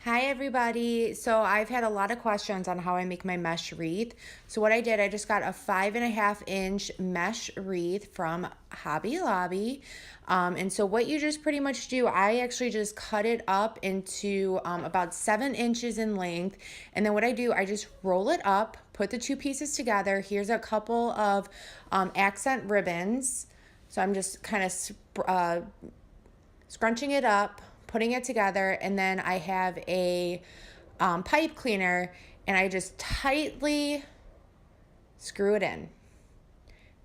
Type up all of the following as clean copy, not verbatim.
Hi everybody. So I've had a lot of questions on how I make my mesh wreath. So what I did, I just got a 5.5-inch mesh wreath from Hobby Lobby. And so what you just pretty much do, I actually just cut it up into about 7 inches in length. And then what I do, I just roll it up, put the two pieces together. Here's a couple of accent ribbons. So I'm just kind of scrunching it up, putting it together, and then I have a pipe cleaner, and I just tightly screw it in.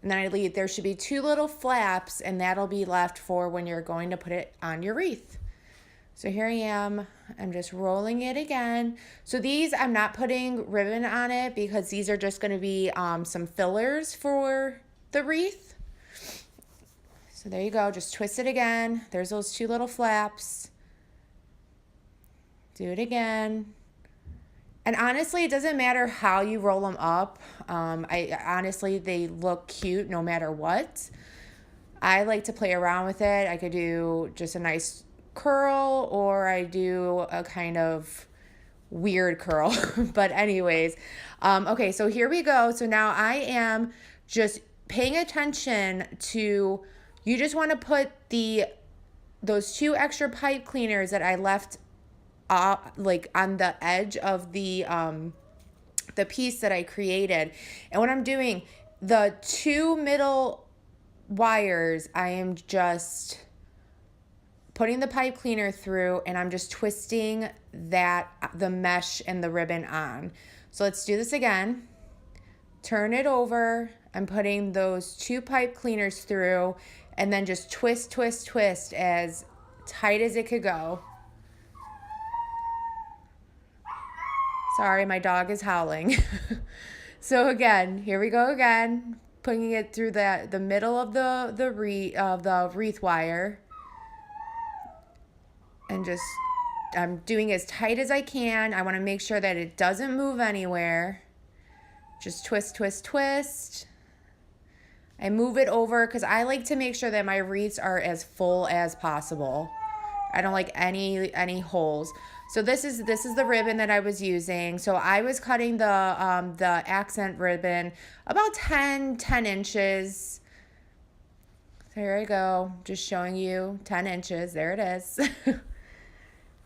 And then I leave, there should be 2 little flaps, and that'll be left for when you're going to put it on your wreath. So here I am, I'm just rolling it again. So these, I'm not putting ribbon on it because these are just gonna be some fillers for the wreath. So there you go, just twist it again. There's those 2 little flaps. Do it again. And honestly, it doesn't matter how you roll them up. Honestly, they look cute no matter what. I like to play around with it. I could do just a nice curl, or I do a kind of weird curl. But anyways, okay, so here we go. So now I am just paying attention to, you just want to put those 2 extra pipe cleaners that I left like on the edge of the piece that I created. And what I'm doing, the 2 middle wires, I am just putting the pipe cleaner through, and I'm just twisting the mesh and the ribbon on. So let's do this again. Turn it over. I'm putting those 2 pipe cleaners through, and then just twist, twist, twist as tight as it could go. Sorry, my dog is howling. So again, here we go again, putting it through the middle of the wreath wire, and just I'm doing as tight as I can. I want to make sure that it doesn't move anywhere. Just twist, twist, twist. I move it over because I like to make sure that my wreaths are as full as possible. I don't like any holes. So this is the ribbon that I was using. So I was cutting the accent ribbon about 10 inches. There I go, just showing you 10 inches. There it is.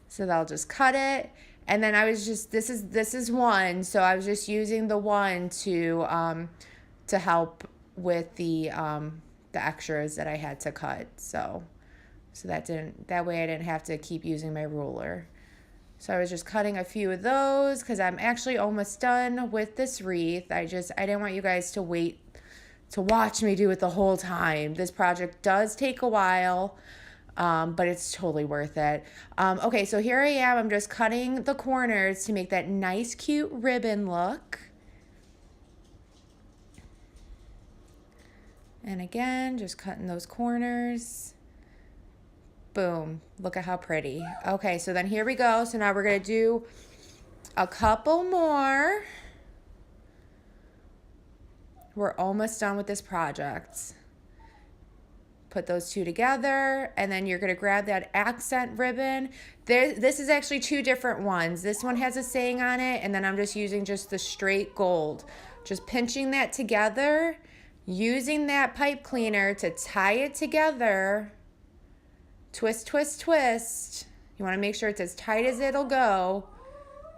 So I'll just cut it, and then I was just this is one. So I was just using the one to help with the extras that I had to cut. So that way I didn't have to keep using my ruler. So I was just cutting a few of those because I'm actually almost done with this wreath. I didn't want you guys to wait to watch me do it the whole time. This project does take a while, but it's totally worth it. Okay, so here I am. I'm just cutting the corners to make that nice, cute ribbon look. And again, just cutting those corners. Boom, look at how pretty. Okay, so then here we go. So now we're gonna do a couple more. We're almost done with this project. Put those 2 together, and then you're gonna grab that accent ribbon. This is actually 2 different ones. This one has a saying on it, and then I'm just using just the straight gold. Just pinching that together, using that pipe cleaner to tie it together. Twist, twist, twist. You want to make sure it's as tight as it'll go.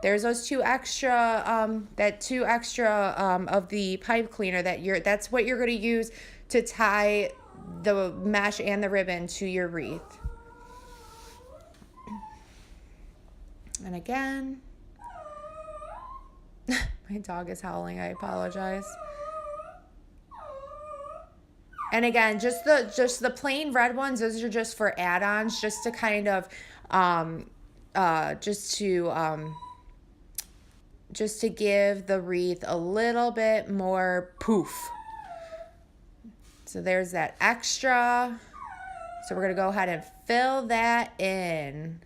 There's those 2 extra, of the pipe cleaner that's what you're going to use to tie the mesh and the ribbon to your wreath. And again, my dog is howling. I apologize. And again, just the plain red ones, those are just for add-ons, just to kind of just to give the wreath a little bit more poof. So there's that extra. So we're gonna go ahead and fill that in.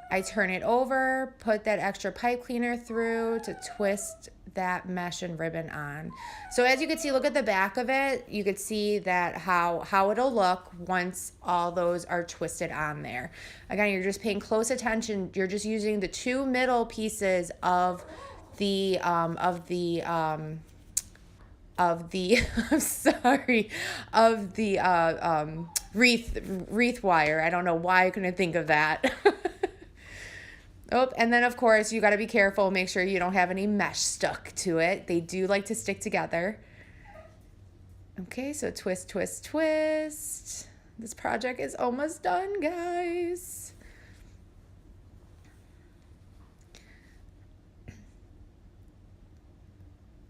I turn it over, put that extra pipe cleaner through to twist that mesh and ribbon on. So as you can see, look at the back of it. You could see that how it'll look once all those are twisted on there. Again, you're just paying close attention. You're just using the two middle pieces of the I'm sorry, of the wreath wire. I don't know why I couldn't think of that. Oh, and then of course you got to be careful. Make sure you don't have any mesh stuck to it. They do like to stick together. Okay, so twist, twist, twist. This project is almost done, guys.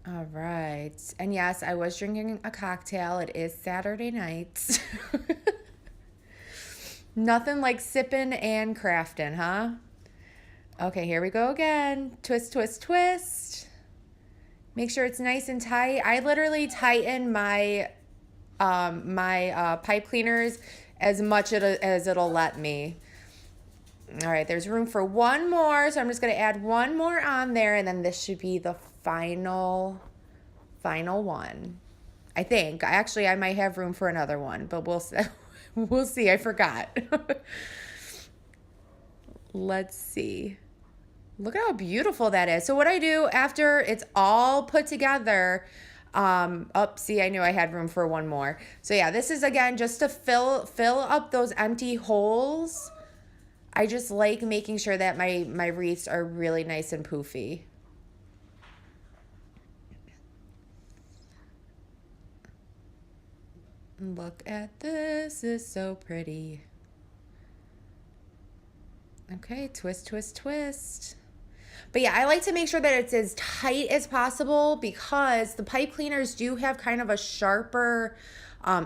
All right. And yes, I was drinking a cocktail. It is Saturday night. Nothing like sipping and crafting, huh? Okay, here we go again. Twist, twist, twist. Make sure it's nice and tight. I literally tighten my pipe cleaners as much as it'll let me. All right, there's room for one more, so I'm just going to add one more on there, and then this should be the final one. I think. I might have room for another one, but we'll see. I forgot. Let's see. Look at how beautiful that is. So what I do after it's all put together, see, I knew I had room for one more. So yeah, this is again just to fill up those empty holes. I just like making sure that my wreaths are really nice and poofy. Look at this, it's so pretty. Okay, twist, twist, twist. But yeah, I like to make sure that it's as tight as possible because the pipe cleaners do have kind of a sharper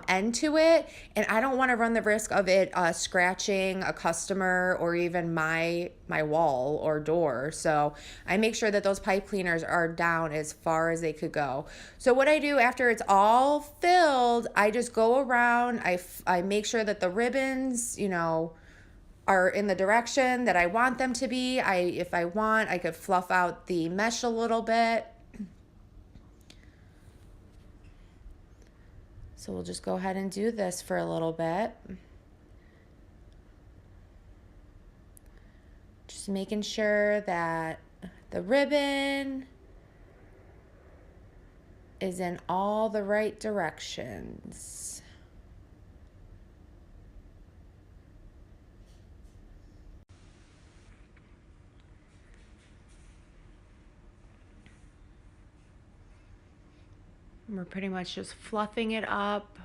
end to it, and I don't want to run the risk of it scratching a customer or even my wall or door. So I make sure that those pipe cleaners are down as far as they could go. So what I do after it's all filled, I just go around, I make sure that the ribbons, are in the direction that I want them to be. If I want, I could fluff out the mesh a little bit. So we'll just go ahead and do this for a little bit. Just making sure that the ribbon is in all the right directions. We're pretty much just fluffing it up.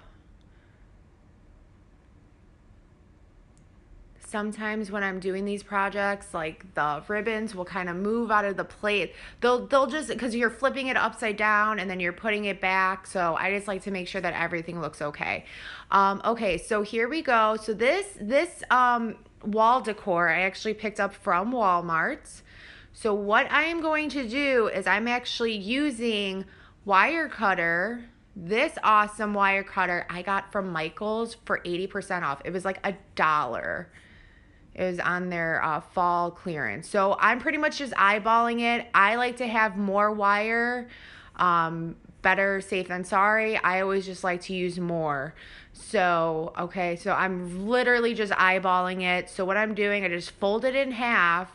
Sometimes when I'm doing these projects, like the ribbons will kind of move out of the plate. They'll just, because you're flipping it upside down and then you're putting it back. So I just like to make sure that everything looks okay. Okay, so here we go. So this wall decor I actually picked up from Walmart. So what I am going to do is I'm actually using wire cutter. This awesome wire cutter I got from Michael's for 80% off. It was like $1. It was on their fall clearance. So I'm pretty much just eyeballing it. I like to have more wire. Better safe than sorry. I always just like to use more. So, okay, so I'm literally just eyeballing it. So what I'm doing, I just fold it in half.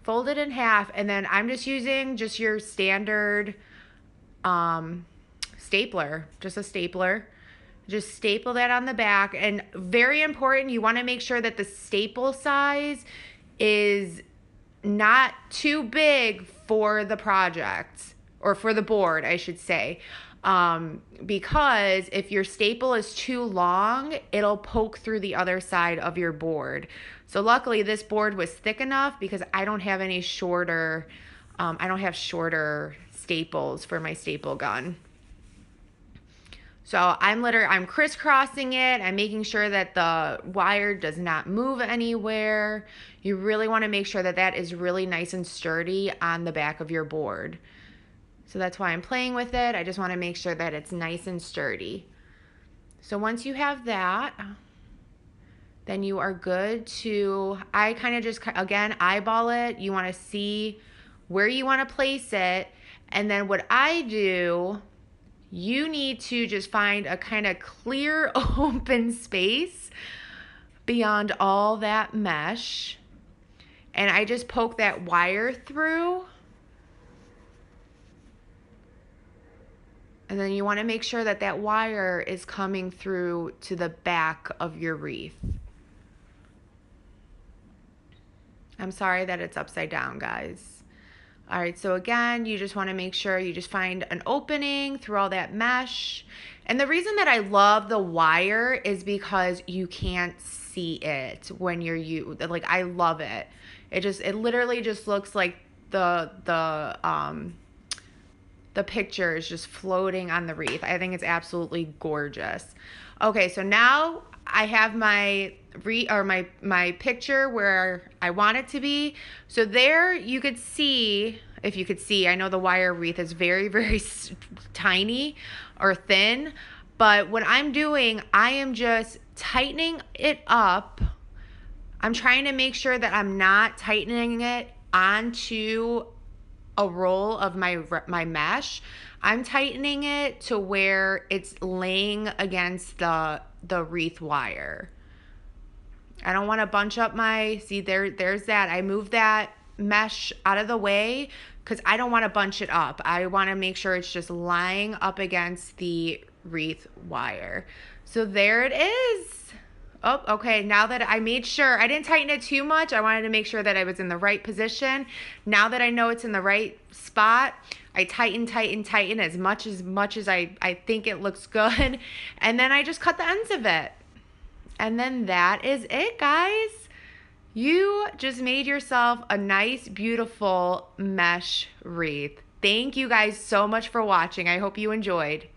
And then I'm just using just your standard stapler, just a stapler. Just staple that on the back. And very important, you want to make sure that the staple size is not too big for the project, or for the board, I should say. Because if your staple is too long, it'll poke through the other side of your board. So luckily this board was thick enough because I don't have any shorter, I don't have shorter staples for my staple gun. So I'm crisscrossing it. I'm making sure that the wire does not move anywhere. You really want to make sure that that is really nice and sturdy on the back of your board. So that's why I'm playing with it. I just want to make sure that it's nice and sturdy. So once you have that, then you are good to, I kind of just, again, eyeball it. You want to see where you want to place it. And then what I do, you need to just find a kind of clear open space beyond all that mesh. And I just poke that wire through. And then you want to make sure that that wire is coming through to the back of your wreath. I'm sorry that it's upside down, guys. All right, so again, you just want to make sure you just find an opening through all that mesh. And the reason that I love the wire is because you can't see it when like, I love it. It literally just looks like the picture is just floating on the wreath. I think it's absolutely gorgeous. Okay, so now I have my my picture where I want it to be. So there you could see, if you could see, I know the wire wreath is very, very tiny or thin, but what I'm doing, I am just tightening it up. I'm trying to make sure that I'm not tightening it onto a roll of my mesh. I'm tightening it to where it's laying against the wreath wire. I don't want to bunch up there's that. I moved that mesh out of the way because I don't want to bunch it up. I want to make sure it's just lying up against the wreath wire. So there it is. Oh, okay. Now that I made sure, I didn't tighten it too much. I wanted to make sure that I was in the right position. Now that I know it's in the right spot, I tighten as much as I think it looks good. And then I just cut the ends of it. And then that is it, guys. You just made yourself a nice, beautiful mesh wreath. Thank you guys so much for watching. I hope you enjoyed.